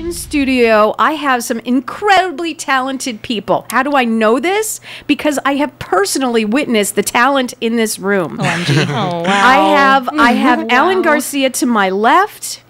in studio, I have some incredibly talented people. How do I know this? Because I have personally witnessed the talent in this room. OMG. Oh, wow. I have Alan Garcia to my left.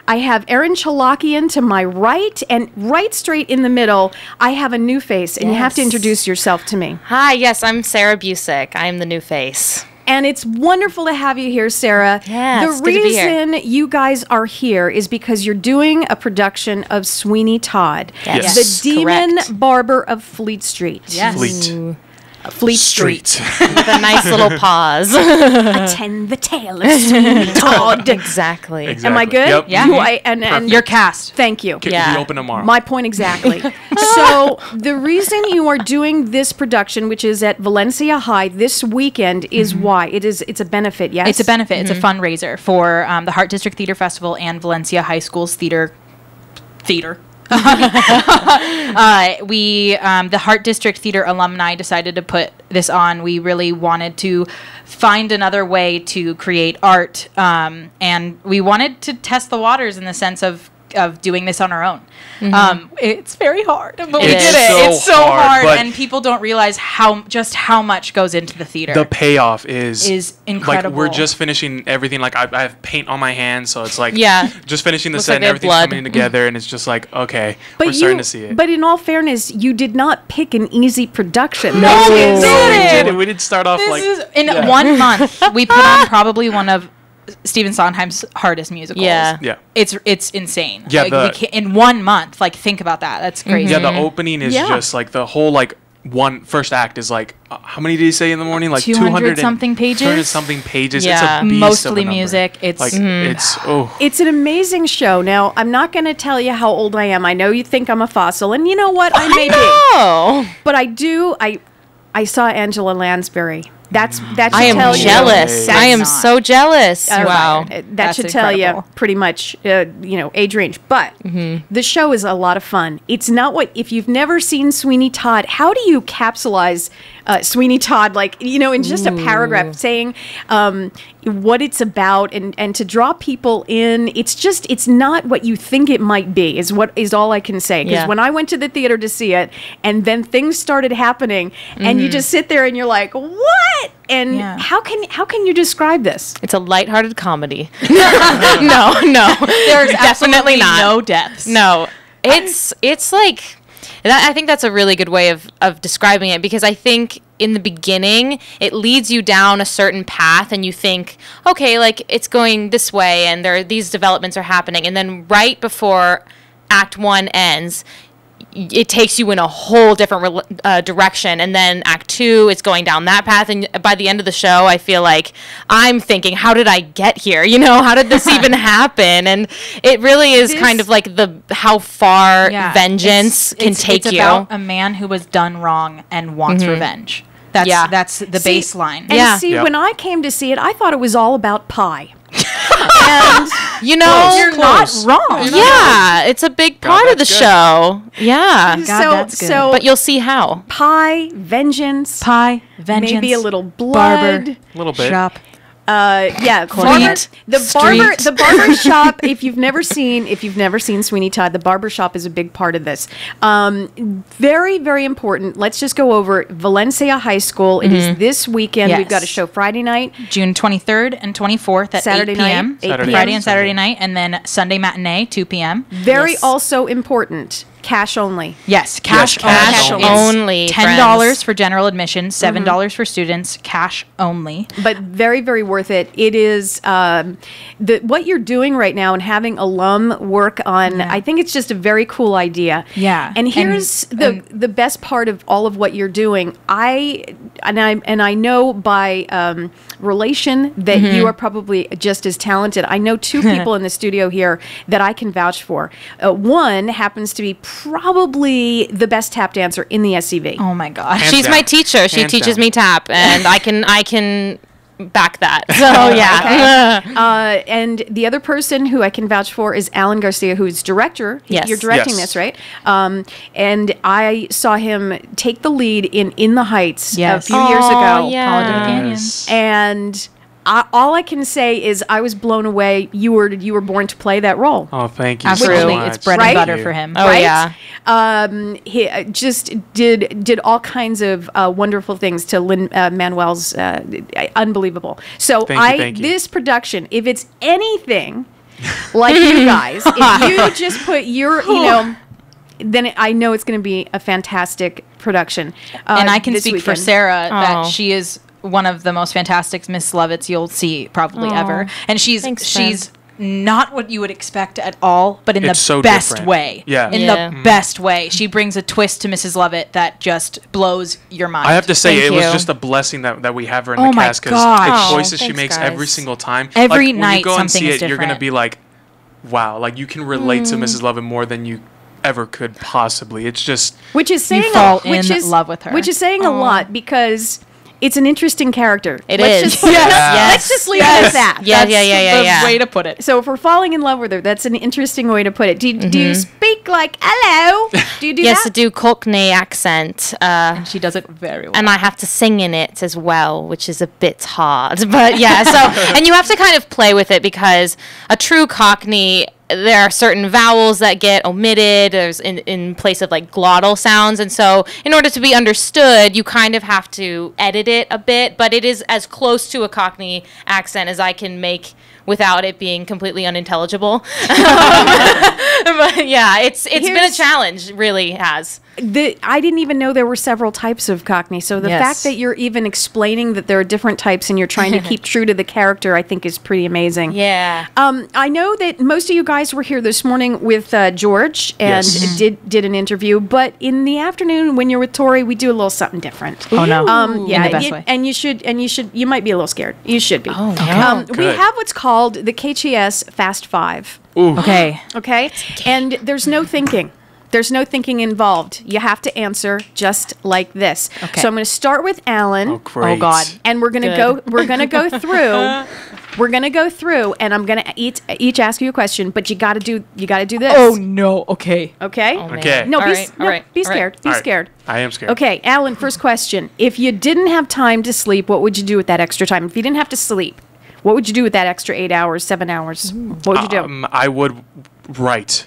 I have Erin Cholakian to my right, and right straight in the middle, I have a new face, and you have to introduce yourself to me. Hi, yes, I'm Sarah Busick. I'm the new face. And it's wonderful to have you here, Sarah. Yeah, the it's good to be here. reason you guys are here is because you're doing a production of Sweeney Todd, Yes. the demon Correct. barber of Fleet Street. Yes. Fleet Street. With a nice little pause. Attend the tale of Sweeney Todd. Exactly. Am I good? Yep. Yeah. And Your cast. Thank you. Yeah. We open tomorrow. My point exactly. So the reason you are doing this production, which is at Valencia High this weekend, is why it's a benefit. Yes, It's a benefit. It's a fundraiser for the Hart District Theatre Festival and Valencia High School's theater. The Hart District Theatre alumni decided to put this on. We really wanted to find another way to create art, and we wanted to test the waters in the sense of doing this on our own. It's very hard, but we did it. It's so hard, but and people don't realize how much goes into the theater. the payoff is incredible. Like we're just finishing everything. Like I have paint on my hands, so it's like just finishing the Looks set like and they have everything's blood. coming together, and it's just like okay, we're starting to see it. But in all fairness, you did not pick an easy production. no, we did. didn't. We didn't start off This like is in 1 month. We put on probably one of Stephen Sondheim's hardest musicals. Yeah. It's insane. Yeah, Like, in 1 month. Like, think about that. That's crazy. yeah, the opening is just like the whole like first act is like how many did he say in the morning? Like 200 something pages. 200 something pages. Yeah. It's a beast Mostly of a number. music. It's like it's It's an amazing show. Now, I'm not going to tell you how old I am. I know you think I'm a fossil, and you know what? I may be. Oh, But I do. I saw Angela Lansbury. That should I am tell you. jealous. That's I am not- so jealous. All Wow. right. That That's should tell incredible. you pretty much, age range. But the show is a lot of fun. It's not if you've never seen Sweeney Todd, how do you capsulize Sweeney Todd, in just a paragraph saying what it's about and to draw people in? It's not what you think it might be, is all I can say. Because Yeah. when I went to the theater to see it, and then things started happening, and you just sit there and you're like, what? And Yeah. how can you describe this? It's a lighthearted comedy. no. There's Definitely absolutely not. no deaths. No, it's like I think that's a really good way of describing it, because I think in the beginning it leads you down a certain path and you think, okay, like it's going this way and these developments are happening, and then right before Act 1 ends, it takes you in a whole different direction, and then Act 2 it's going down that path, and by the end of the show I feel like I'm thinking, how did I get here, how did this even happen? And it really is kind of like how far vengeance can take it's you. about a man who was done wrong and wants revenge. That's the baseline. And Yeah. when I came to see it, I thought it was all about pie. And you know, You're Close. not wrong. yeah, it's a big part of the that's good. show. Yeah, God, that's good. so but you'll see how. pie, vengeance, Pie, vengeance, maybe a little blood. barber, a little bit. shop. Fleet The barber shop. If you've never seen Sweeney Todd, the barber shop is a big part of this. Very, very important. Let's just go over Valencia High School. It is this weekend. We've got a Yes. show Friday night, June 23rd and 24th at Saturday 8 night, p.m. 8 p.m. Friday and Saturday night, and then Sunday matinee, 2 p.m. Very also important. Cash only. Yes, cash, cash only. only, It's $10 friends. for general admission, $7 for students, cash only. But very, very worth it. It is what you're doing right now and having alum work on. I think it's just a very cool idea. Yeah. And here's the best part of all of what you're doing. I know by relation that you are probably just as talented. I know two people in the studio here that I can vouch for. One happens to be probably the best tap dancer in the SCV. Oh my gosh. Hands She's down. my teacher. She Hands teaches down. me tap, and I can back that. So yeah. And the other person who I can vouch for is Alan Garcia, who's director. Yes. You're directing Yes. this, right? And I saw him take the lead in the Heights Yes. a few years ago. Yeah. College of the Yes. Canyons. And all I can say is I was blown away. You were born to play that role. Oh, thank you Absolutely. so much. It's bread Right? and butter for him. Oh, right? yeah. He just did all kinds of wonderful things to Lin-Manuel's unbelievable. So Thank you. this production, if it's anything like you guys, if you just put your, then I know it's going to be a fantastic production. And I can this speak for weekend. Sarah that Oh. she is one of the most fantastic Miss Lovitz you'll see probably ever. And she's Thanks, not what you would expect at all, but in It's the so best different. way. Yeah. In Yeah. the best way. She brings a twist to Mrs. Lovett that just blows your mind. I have to say, Thank it was you. just a blessing that we have her in Oh the my cast, because gosh. the choices she Thanks, makes guys. every single time. Every like, when night you go and something see is it, you're gonna different. be like, wow, like you can relate to Mrs. Lovett more than you ever could possibly. It's just Which is saying fall which in is, love with her. Which is saying a lot because it's an interesting character. It Let's is. Just put Yes. Let's just leave it at that. Yeah, That's yeah. the way to put it. So if we're falling in love with her, that's an interesting way to put it. Do you speak like hello? Do you do Yes, I that? do Cockney accent. And she does it very well. And I have to sing in it as well, which is a bit hard. But yeah, and you have to kind of play with it because a true Cockney, there are certain vowels that get omitted. There's in place of like glottal sounds. And so in order to be understood, you kind of have to edit it a bit. But it is as close to a Cockney accent as I can make without it being completely unintelligible. But yeah, it's been a Here's- challenge, really has. I didn't even know there were several types of Cockney. So the Yes. fact that you're even explaining that there are different types and you're trying to keep true to the character, I think is pretty amazing. Yeah. I know that most of you guys were here this morning with George and Yes. did an interview, but in the afternoon when you're with Tori, we do a little something different. Oh no. Yeah, in the best way. and you should. You might be a little scared. You should be. Oh, no. We Good. have what's called the KHTS Fast Five. Okay. Okay, and there's no thinking. There's no thinking involved. You have to answer just like this. Okay. So I'm going to start with Alan. oh, great. Oh God. And we're gonna Good. go. We're gonna go through. We're gonna go through, and I'm gonna each ask you a question. But you gotta do this. Oh no. Okay. Okay. Oh, man. Okay. No, All be, right, no, all right, be all right. scared. Be All right. scared. I am scared. Okay, Alan. First question: if you didn't have time to sleep, what would you do with that extra time? If you didn't have to sleep, what would you do with that extra 8 hours, 7 hours? What would you do? I would write.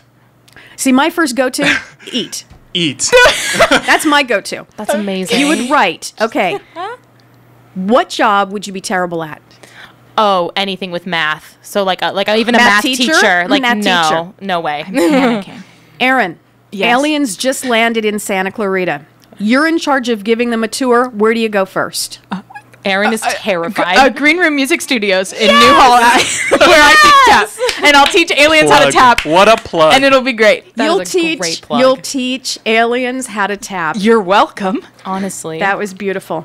See, my first go-to: eat. Eat. That's my go-to. That's amazing. You would write. Okay. What job would you be terrible at? Oh, anything with math. So like even a Math math teacher? teacher. Like Math no, teacher. no way. Panicking. Aaron, Yes. aliens just landed in Santa Clarita. You're in charge of giving them a tour. Where do you go first? Aaron is terrified. Green Room Music Studios in New Hall, where I teach tap, and I'll teach aliens how to tap, What a plug. and it'll be great. That was a great plug. You'll teach aliens how to tap. You're welcome. Honestly, That was beautiful.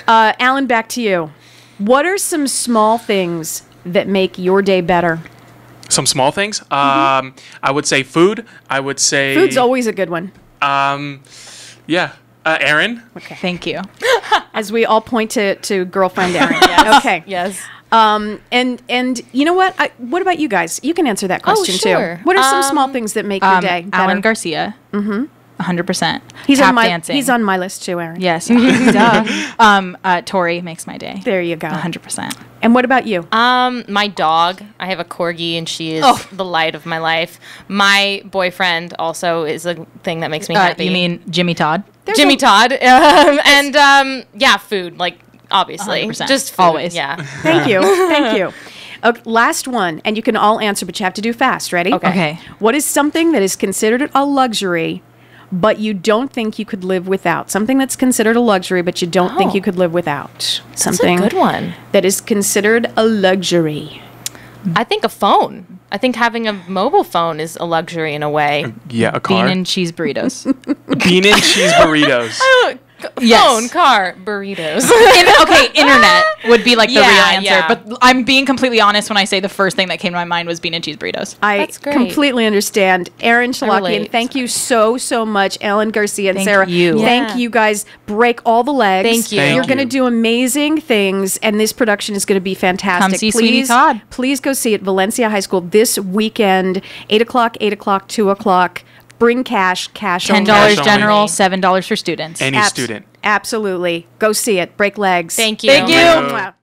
Alan, back to you. What are some small things that make your day better? Some small things. I would say food. I would say Food's always a good one. Yeah. Erin. Thank you. As we all point to girlfriend Erin. Okay. yes. And you know what? What about you guys? You can answer that question sure. too. What are some small things that make your day better? Alan Garcia. 100%. He's Tap on my dancing. He's on my list too, Erin. Yes. Duh. Tori makes my day. There you go. 100%. And what about you? My dog. I have a corgi, and she is the light of my life. My boyfriend also is a thing that makes me happy. You mean Jimmy Todd? Jimmy Todd? Yeah, food. Like obviously, 100%. just food. Always. Yeah. Thank you. Thank you. Okay, last one, and you can all answer, but you have to do fast. Ready? Okay. What is something that is considered a luxury, but you don't think you could live without? Something that's considered a luxury, but you don't think you could live without. Something That's a good one. that is considered a luxury. I think a phone. I think having a mobile phone is a luxury in a way. Yeah, a car. Bean and cheese burritos. Bean and cheese burritos. Yes. Phone, car, burritos. Internet would be like the Yeah, real answer. yeah. But I'm being completely honest when I say the first thing that came to my mind was bean and cheese burritos. I That's great. completely understand. Erin Cholakian, relate. thank you so much. Alan Garcia and Thank Sarah. you. Thank Yeah. you guys. Break all the legs. Thank you. Thank You're going to you. do amazing things, and this production is going to be fantastic. Come see Sweeney Todd. Please go see it, Valencia High School, this weekend, 8 o'clock, 2 o'clock. Bring cash $10 only. Cash general, only. $7 for students. Any Abs- student. Absolutely. Go see it. Break legs. Thank you. Thank you. Mwah.